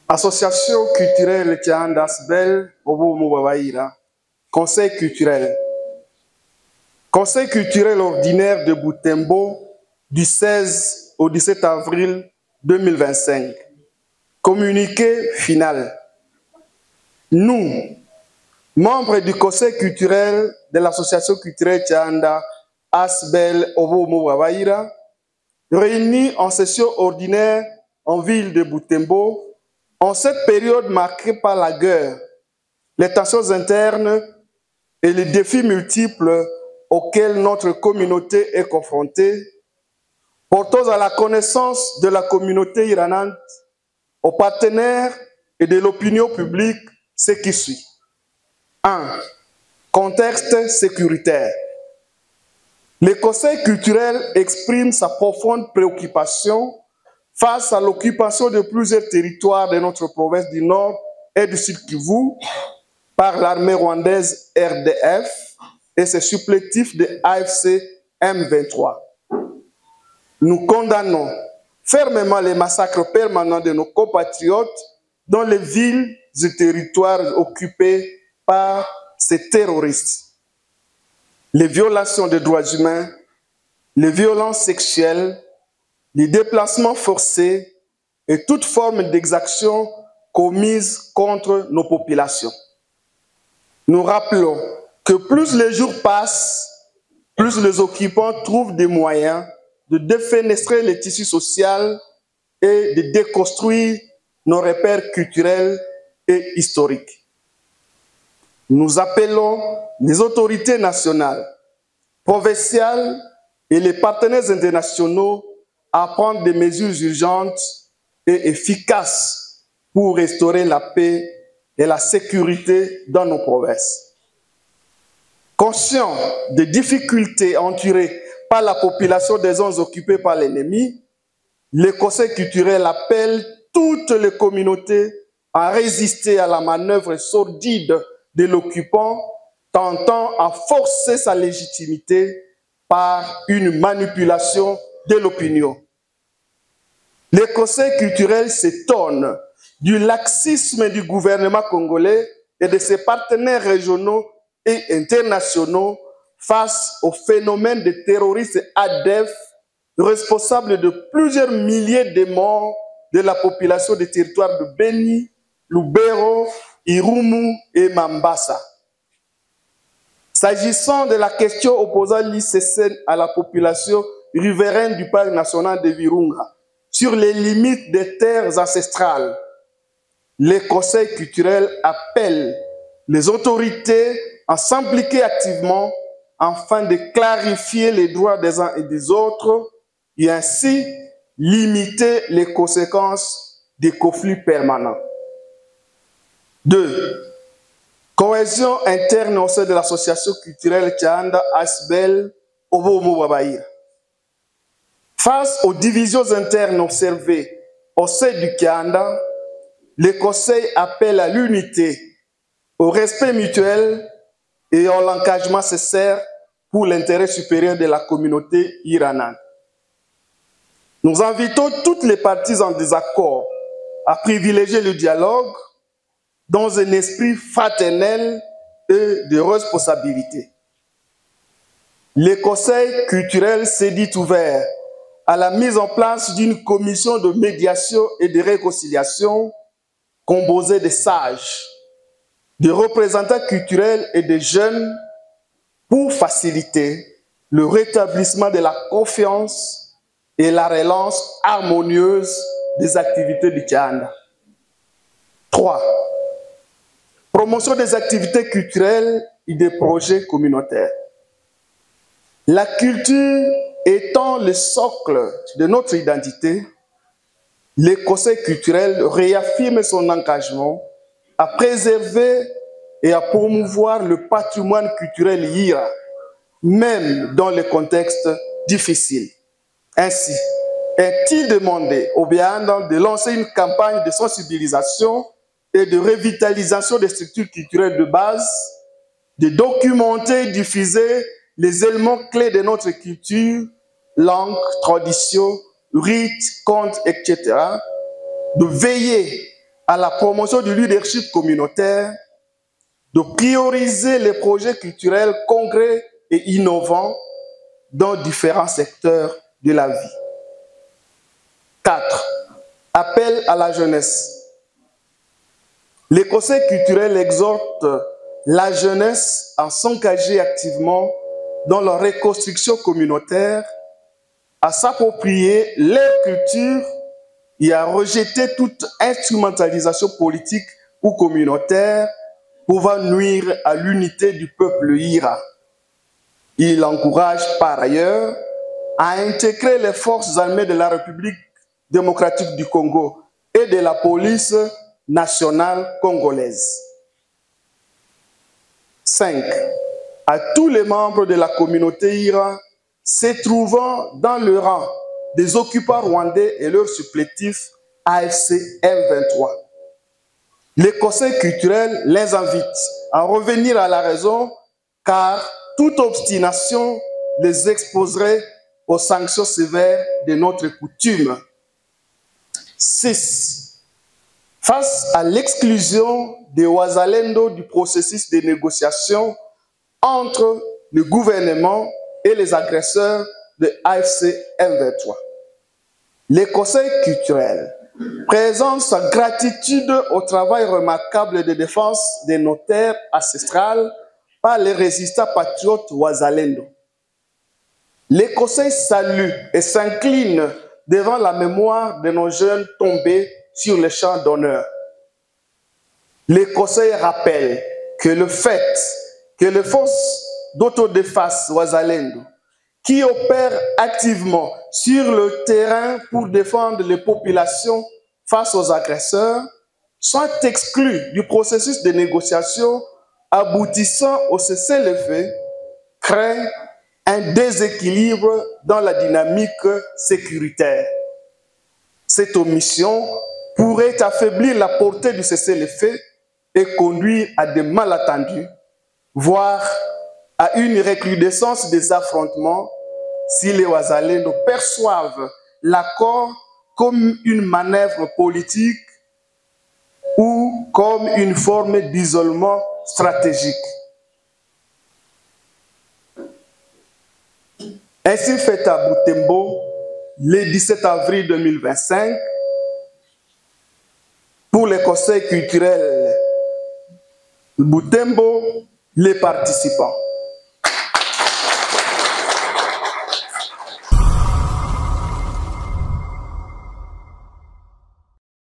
Association culturelle Tianda Asbel Obo Moubabaïra. Conseil culturel. Conseil culturel ordinaire de Boutembo du 16 au 17 avril 2025. Communiqué final. Nous, membres du Conseil culturel de l'Association culturelle Tianda Asbel Obo Moubabaïra, réunis en session ordinaire en ville de Boutembo, en cette période marquée par la guerre, les tensions internes et les défis multiples auxquels notre communauté est confrontée, portons à la connaissance de la communauté iranante, aux partenaires et de l'opinion publique ce qui suit. 1. Contexte sécuritaire. Le Conseil culturel exprime sa profonde préoccupation face à l'occupation de plusieurs territoires de notre province du Nord et du Sud Kivu par l'armée rwandaise RDF et ses supplétifs de AFC M23. Nous condamnons fermement les massacres permanents de nos compatriotes dans les villes et territoires occupés par ces terroristes. Les violations des droits humains, les violences sexuelles, les déplacements forcés et toute forme d'exaction commise contre nos populations. Nous rappelons que plus les jours passent, plus les occupants trouvent des moyens de défenestrer les tissus sociaux et de déconstruire nos repères culturels et historiques. Nous appelons les autorités nationales, provinciales et les partenaires internationaux à prendre des mesures urgentes et efficaces pour restaurer la paix et la sécurité dans nos provinces. Conscient des difficultés endurées par la population des zones occupées par l'ennemi, le Conseil culturel appelle toutes les communautés à résister à la manœuvre sordide de l'occupant tentant à forcer sa légitimité par une manipulation de l'opinion. Le Conseil culturel s'étonne du laxisme du gouvernement congolais et de ses partenaires régionaux et internationaux face au phénomène de terroristes ADF responsable de plusieurs milliers de morts de la population des territoires de Beni, Lubero, Irumu et Mambasa. S'agissant de la question opposant l'ICCN à la population riveraine du parc national de Virunga, sur les limites des terres ancestrales, le Conseil culturel appelle les autorités à s'impliquer activement afin de clarifier les droits des uns et des autres et ainsi limiter les conséquences des conflits permanents. 2. Cohésion interne au sein de l'association culturelle Tianda Asbel Obo Moubabaïra. Face aux divisions internes observées au sein du Kianda, le Conseil appelle à l'unité, au respect mutuel et à l'engagement nécessaire pour l'intérêt supérieur de la communauté iranane. Nous invitons toutes les parties en désaccord à privilégier le dialogue dans un esprit fraternel et de responsabilité. Le Conseil culturel s'est dit ouvert à la mise en place d'une commission de médiation et de réconciliation composée de sages, de représentants culturels et de jeunes pour faciliter le rétablissement de la confiance et la relance harmonieuse des activités du Tianda. 3. Promotion des activités culturelles et des projets communautaires. La culture étant le socle de notre identité, le Conseil culturel réaffirme son engagement à préserver et à promouvoir le patrimoine culturel ira, même dans les contextes difficiles. Ainsi, est-il demandé au Bianda de lancer une campagne de sensibilisation et de revitalisation des structures culturelles de base, de documenter et diffuser les éléments clés de notre culture, langue, tradition, rites, contes, etc., de veiller à la promotion du leadership communautaire, de prioriser les projets culturels concrets et innovants dans différents secteurs de la vie. 4. Appel à la jeunesse. Les conseils culturels exhortent la jeunesse à s'engager activement dans la reconstruction communautaire, à s'approprier leur culture et à rejeter toute instrumentalisation politique ou communautaire pouvant nuire à l'unité du peuple ira. Il encourage par ailleurs à intégrer les forces armées de la République démocratique du Congo et de la police nationale congolaise. 5. À tous les membres de la communauté IRA se trouvant dans le rang des occupants rwandais et leurs supplétifs AFC M23. Les conseils culturels les invitent à revenir à la raison car toute obstination les exposerait aux sanctions sévères de notre coutume. 6. Face à l'exclusion des Wazalendo du processus de négociation entre le gouvernement et les agresseurs de AFC M23, les conseils culturels présentent sa gratitude au travail remarquable de défense des notaires ancestrales par les résistants patriotes Wazalendo. Les conseils saluent et s'inclinent devant la mémoire de nos jeunes tombés sur les champs d'honneur. Les conseils rappellent que le fait que les forces d'autodéfense Wazalendo, qui opèrent activement sur le terrain pour défendre les populations face aux agresseurs, sont exclus du processus de négociation aboutissant au cessez-le-feu, crée un déséquilibre dans la dynamique sécuritaire. Cette omission pourrait affaiblir la portée du cessez-le-feu et conduire à des malentendus, voire à une recrudescence des affrontements si les Wazalendo perçoivent l'accord comme une manœuvre politique ou comme une forme d'isolement stratégique. Ainsi fait à Butembo, le 17 avril 2025, pour les conseils culturels de Butembo, les participants.